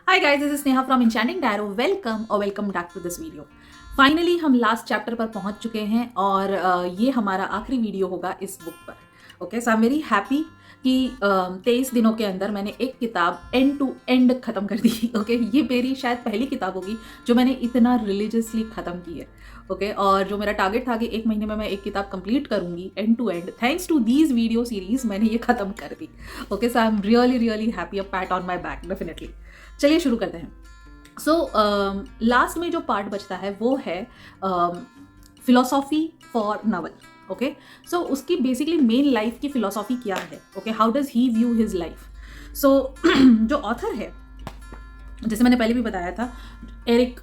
Hi guys, this is Sneha from Enchanting Tarot. Welcome back to this video. Finally हम last chapter पर पहुंच चुके हैं और ये हमारा आखिरी वीडियो होगा इस बुक पर. Okay, so I am very happy कि 23 दिनों के अंदर मैंने एक किताब एंड टू एंड ख़त्म कर दी. ओके, ये मेरी शायद पहली किताब होगी जो मैंने इतना रिलीजियसली ख़त्म की है. ओके, और जो मेरा टारगेट था कि एक महीने में मैं एक किताब कंप्लीट करूंगी end to end, thanks to these video series मैंने ये ख़त्म कर दी. Okay, so I am really happy. A pat on my back definitely. चलिए शुरू करते हैं. सो लास्ट में जो पार्ट बचता है वो है philosophy for Naval. Okay, so उसकी बेसिकली मेन लाइफ की फिलोसॉफी क्या है. Okay, how does he view his life. So जो ऑथर है, जैसे मैंने पहले भी बताया था, एरिक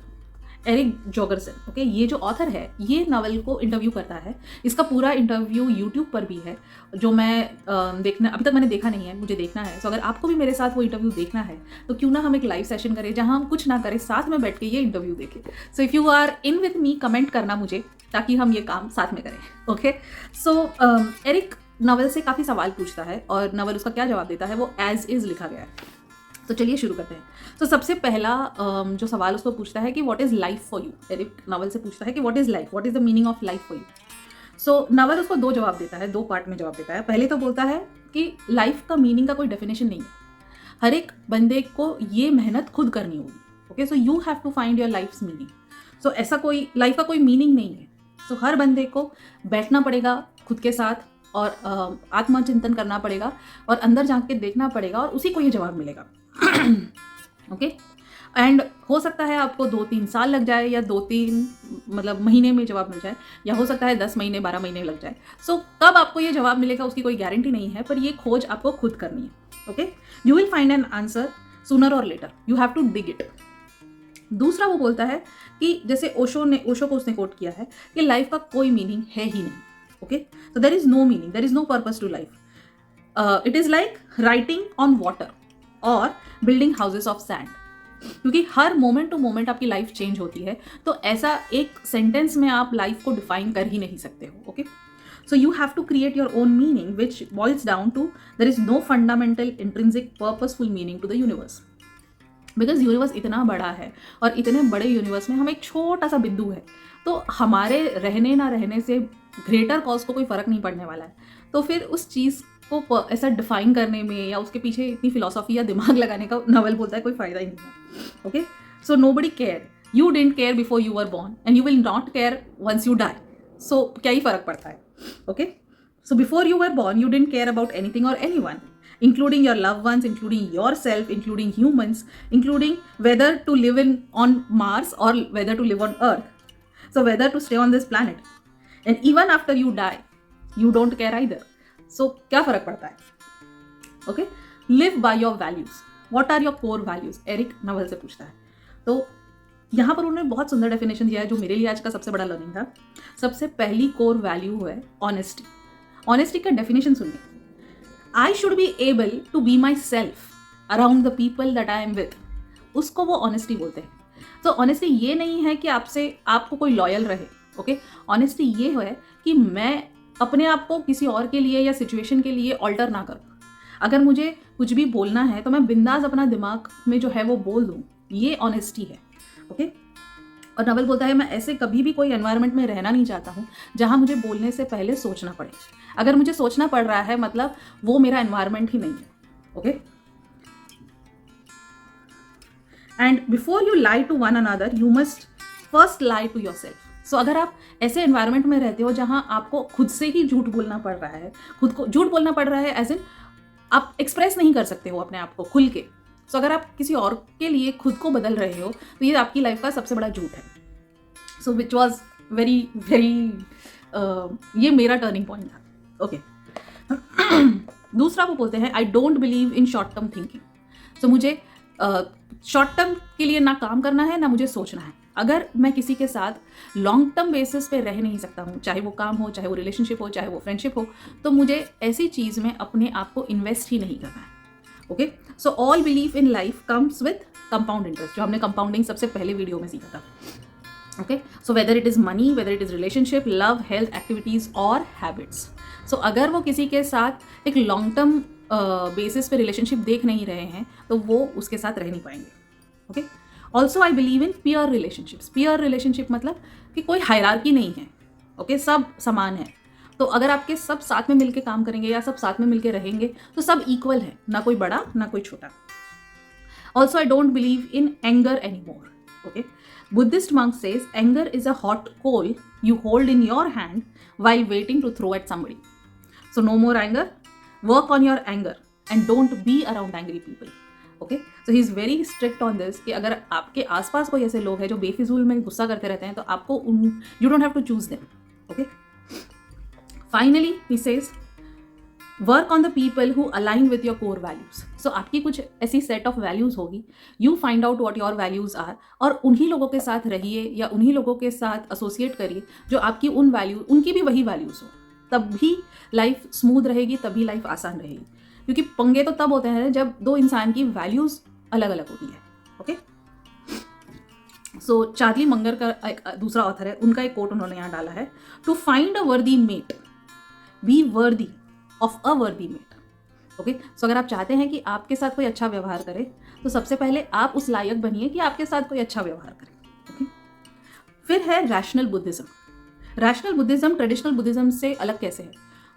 जॉगरसन. ओके, ये जो ऑथर है ये नवल को इंटरव्यू करता है. इसका पूरा इंटरव्यू यूट्यूब पर भी है जो मैं देखना, अभी तक मैंने देखा नहीं है, मुझे देखना है. सो अगर आपको भी मेरे साथ वो इंटरव्यू देखना है तो क्यों ना हम एक लाइव सेशन करें जहां हम कुछ ना करें, साथ में बैठ के ये इंटरव्यू देखें. So if you are in with me, comment करना मुझे ताकि हम ये काम साथ में करें. ओके, सो एरिक नवल से काफ़ी सवाल पूछता है और नवल उसका क्या जवाब देता है वो एज इज़ लिखा गया है. तो चलिए शुरू करते हैं. तो सबसे पहला जो सवाल उसको पूछता है कि what is life for you. Eric Naval से पूछता है कि what is life, what is the meaning of life for you. So Naval उसको दो जवाब देता है, दो पार्ट में जवाब देता है. पहले तो बोलता है कि लाइफ का मीनिंग का कोई डेफिनेशन नहीं है, हर एक बंदे को ये मेहनत खुद करनी होगी. Okay, so you have to find your life's meaning. So ऐसा कोई लाइफ का कोई मीनिंग नहीं है. सो हर बंदे को बैठना पड़ेगा खुद के साथ और आत्मचिंतन करना पड़ेगा और अंदर झांक के देखना पड़ेगा और उसी को ये जवाब मिलेगा. ओके, एंड हो सकता है आपको 2-3 साल लग जाए या 2-3 मतलब महीने में जवाब मिल जाए, या हो सकता है 10 महीने 12 महीने लग जाए. सो कब आपको ये जवाब मिलेगा उसकी कोई गारंटी नहीं है, पर ये खोज आपको खुद करनी है. Okay, you will find an answer sooner or later, you have to dig it. दूसरा वो बोलता है कि जैसे ओशो को उसने कोट किया है कि लाइफ का कोई मीनिंग है ही नहीं. ओके, तो there is no meaning, there is no purpose to life. It is like writing on water और बिल्डिंग हाउसेस ऑफ सैंड. क्योंकि हर मोमेंट टू मोमेंट आपकी लाइफ चेंज होती है, तो ऐसा एक सेंटेंस में आप लाइफ को डिफाइन कर ही नहीं सकते हो. Okay, so you have to create your own meaning which boils down to there is no fundamental intrinsic purposeful meaning to the universe. Because universe इतना बड़ा है और इतने बड़े यूनिवर्स में हम एक छोटा सा बिंदु है, तो हमारे रहने ना रहने से ग्रेटर कॉज को कोई फ़र्क नहीं पड़ने वाला है. तो फिर उस चीज़ को ऐसा डिफाइन करने में या उसके पीछे इतनी फिलोसॉफी या दिमाग लगाने का नवल बोलता है कोई फ़ायदा ही नहीं है. Okay, so nobody care, you didn't care before you were born and you will not care once you die. So क्या ही फ़र्क पड़ता है. Okay, so before you were born you didn't care about anything or anyone, including your loved ones, including yourself, including humans, including whether to live on Mars or whether to live on Earth. So whether to stay on this planet. And even after you die, you don't care either. So क्या फर्क पड़ता है. Okay? Live by your values. What are your core values? Eric Naval से पूछता है. तो यहाँ पर उन्होंने बहुत सुंदर डेफिनेशन दिया है जो मेरे लिए आज का सबसे बड़ा लर्निंग था. सबसे पहली कोर वैल्यू है ऑनेस्टी. ऑनेस्टी का डेफिनेशन सुनिए. I should be able to be myself around the people that I am with. उसको वो ऑनेस्टी बोलते हैं. तो ऑनेस्टी ये नहीं है कि आपको कोई लॉयल रहे. ओके, ऑनेस्टी ये है कि मैं अपने आप को किसी और के लिए या सिचुएशन के लिए ऑल्टर ना करूँ. अगर मुझे कुछ भी बोलना है तो मैं बिंदास अपना दिमाग में जो है वो बोल दूँ. ये ऑनेस्टी है. ओके, और नवल बोलता है मैं ऐसे कभी भी कोई एनवायरनमेंट में रहना नहीं चाहता हूँ जहाँ मुझे बोलने से पहले सोचना पड़े. अगर मुझे सोचना पड़ रहा है मतलब वो मेरा एनवायरनमेंट ही नहीं है. Okay, and before you lie to one another you must first lie to yourself. So अगर आप ऐसे एनवायरनमेंट में रहते हो जहाँ आपको खुद से ही झूठ बोलना पड़ रहा है, खुद को झूठ बोलना पड़ रहा है एज इन आप एक्सप्रेस नहीं कर सकते हो अपने आप को खुल के. सो अगर आप किसी और के लिए खुद को बदल रहे हो तो ये आपकी लाइफ का सबसे बड़ा झूठ है. सो विच वॉज वेरी ये मेरा टर्निंग पॉइंट था. ओके, दूसरा वो बोलते हैं I don't believe in short term thinking. So मुझे शॉर्ट टर्म के लिए ना काम करना है ना मुझे सोचना है. अगर मैं किसी के साथ लॉन्ग टर्म बेसिस पे रह नहीं सकता हूँ, चाहे वो काम हो, चाहे वो रिलेशनशिप हो, चाहे वो फ्रेंडशिप हो, तो मुझे ऐसी चीज़ में अपने आप को इन्वेस्ट ही नहीं करना है. Okay, so all believe in life comes with compound interest, जो हमने कंपाउंडिंग सबसे पहले वीडियो में सीखा था. Okay, so whether it is money, whether it is relationship, love, health, activities और हैबिट्स. सो अगर वो किसी के साथ एक लॉन्ग टर्म बेसिस पे रिलेशनशिप देख नहीं रहे हैं तो वो उसके साथ रह नहीं पाएंगे. Okay. Also I believe in peer relationships. Peer relationship मतलब कि कोई हायरार्की नहीं है, ओके, सब समान है। तो अगर आपके सब साथ में मिलके काम करेंगे या सब साथ में मिलके रहेंगे तो सब इक्वल है, ना कोई बड़ा ना कोई छोटा। Also I don't believe in anger any more, okay. Buddhist monk says anger is a hot coal you hold in your hand while waiting to throw at somebody. So no more anger. Work on your anger and don't be around angry people. Okay? So he is very strict on this कि अगर आपके आसपास कोई ऐसे लोग हैं जो बेफिजूल में गुस्सा करते रहते हैं तो आपको you don't have to choose them. Okay? Finally, he says work on the people who align with your core values. So आपकी कुछ ऐसी सेट ऑफ वैल्यूज होगी, you find out what your values are, और उन्हीं लोगों के साथ रहिए या उन्हीं लोगों के साथ एसोसिएट करिए जो आपकी उनकी भी वही वैल्यूज हो। तभी लाइफ स्मूथ रहेगी, तभी लाइफ आसान रहेगी। क्योंकि पंगे तो तब होते हैं जब दो इंसान की वैल्यूज अलग अलग होती है। ओके, सो चार्ली मंगर का एक दूसरा ऑथर है, उनका एक कोट उन्होंने यहाँ डाला है, to find a worthy mate be worthy of a worthy mate. Okay, सो अगर आप चाहते हैं कि आपके साथ कोई अच्छा व्यवहार करे तो सबसे पहले आप उस लायक बनिए कि आपके साथ कोई अच्छा व्यवहार करे। ओके, फिर है rational Buddhism. Rational Buddhism traditional Buddhism से अलग कैसे है?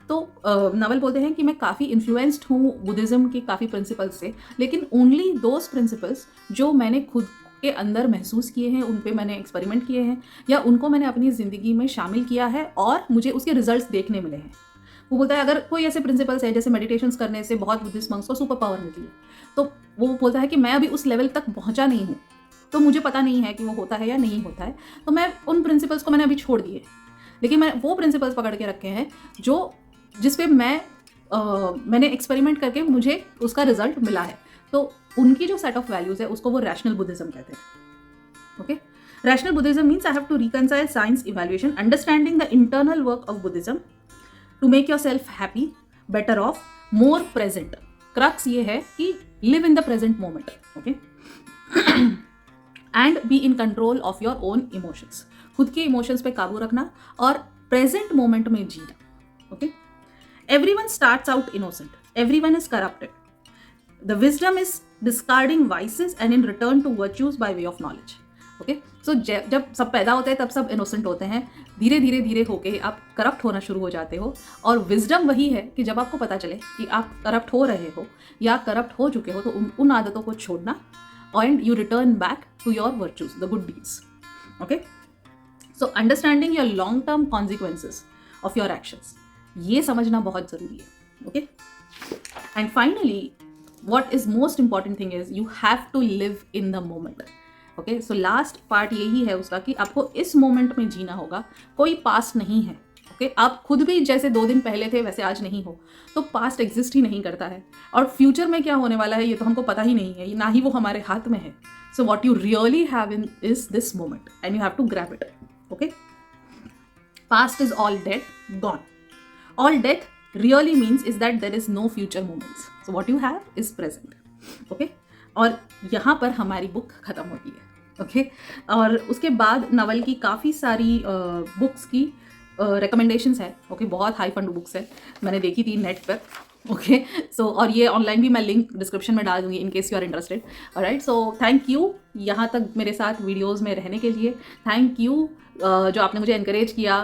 तो नवल बोलते हैं कि मैं काफ़ी इन्फ्लुएंस्ड हूँ बुद्धिज्म की काफ़ी प्रिंसिपल्स से, लेकिन ओनली दोज प्रिंसिपल्स जो मैंने खुद के अंदर महसूस किए हैं, उन पे मैंने एक्सपेरिमेंट किए हैं या उनको मैंने अपनी ज़िंदगी में शामिल किया है और मुझे उसके रिजल्ट्स देखने मिले हैं। वो बोलता है अगर कोई ऐसे प्रिंसिपल्स है, जैसे मेडिटेशंस करने से बहुत बुद्धिस्ट मंक्स को सुपर पावर मिलती है, तो वो बोलता है कि मैं अभी उस लेवल तक पहुंचा नहीं हूँ, तो मुझे पता नहीं है कि वो होता है या नहीं होता है, तो मैं उन प्रिंसिपल्स को मैंने अभी छोड़ दिए, लेकिन मैं वो प्रिंसिपल्स पकड़ के रखे हैं जिस पे मैंने एक्सपेरिमेंट करके मुझे उसका रिजल्ट मिला है। तो उनकी जो सेट ऑफ वैल्यूज है उसको वो रैशनल बुद्धिज्म कहते हैं। Okay, rational Buddhism means I have to reconcile science evaluation, understanding the internal work of Buddhism to make yourself happy, better off, more present. Crux ये है कि live in the present moment, okay, and be in control of your own emotions. खुद के emotions पे काबू रखना और present moment में जीना। Okay, everyone starts out innocent, everyone is corrupted, the wisdom is discarding vices and in return to virtues by way of knowledge. Okay, so जब सब पैदा होते हैं तब सब इनोसेंट होते हैं, धीरे धीरे धीरे होके आप करप्ट होना शुरू हो जाते हो, और विजडम वही है कि जब आपको पता चले कि आप करप्ट हो रहे हो या करप्ट हो चुके हो तो उन आदतों को छोड़ना, and you return back to your virtues, the good deeds. Okay, so understanding your long term consequences of your actions, ये समझना बहुत ज़रूरी है। Okay, and finally what is most important thing is you have to live in the moment. Okay, so last part यही है उसका कि आपको इस मोमेंट में जीना होगा, कोई पास्ट नहीं है। ओके, आप खुद भी जैसे 2 दिन पहले थे वैसे आज नहीं हो, तो पास्ट एग्जिस्ट ही नहीं करता है, और फ्यूचर में क्या होने वाला है ये तो हमको पता ही नहीं है, ना ही वो हमारे हाथ में है। So what you really have in is this moment and you have to grab it. Okay, past is all dead, gone. All dead really means is that there is no future moments, so what you have is present. Okay, और यहाँ पर हमारी book ख़त्म होती है। Okay, और उसके बाद नवल की काफ़ी सारी बुक्स की रिकमेंडेशंस है। ओके, बहुत हाई फंड बुक्स है, मैंने देखी थी नेट पर। ओके, सो और ये ऑनलाइन भी मैं लिंक डिस्क्रिप्शन में डाल दूंगी in case you are interested. Alright, so thank you यहाँ तक मेरे साथ वीडियोज़ में रहने के लिए। थैंक यू जो आपने मुझे एनकरेज किया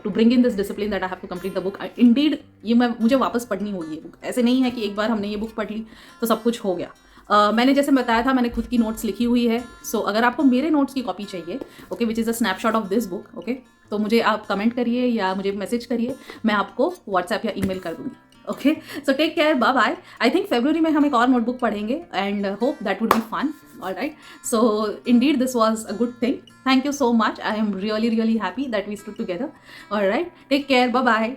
to bring in this discipline that I have to complete the book. Indeed ये मुझे वापस पढ़नी होगी ये बुक, ऐसे नहीं है कि एक बार हमने ये बुक पढ़ ली तो सब कुछ हो गया। मैंने जैसे बताया था, मैंने खुद की नोट्स लिखी हुई है। सो अगर आपको मेरे नोट्स की कॉपी चाहिए, okay, which is a snapshot of this book, okay, तो मुझे आप कमेंट करिए या मुझे मैसेज करिए, मैं आपको व्हाट्सएप या ईमेल कर दूँगी। Okay, so take care, bye bye. I think फरवरी में हम एक और नोटबुक पढ़ेंगे and hope that would be fun. Alright, so indeed this was a good thing. Thank you so much. I am really happy that we stood together. Alright, take care, bye bye.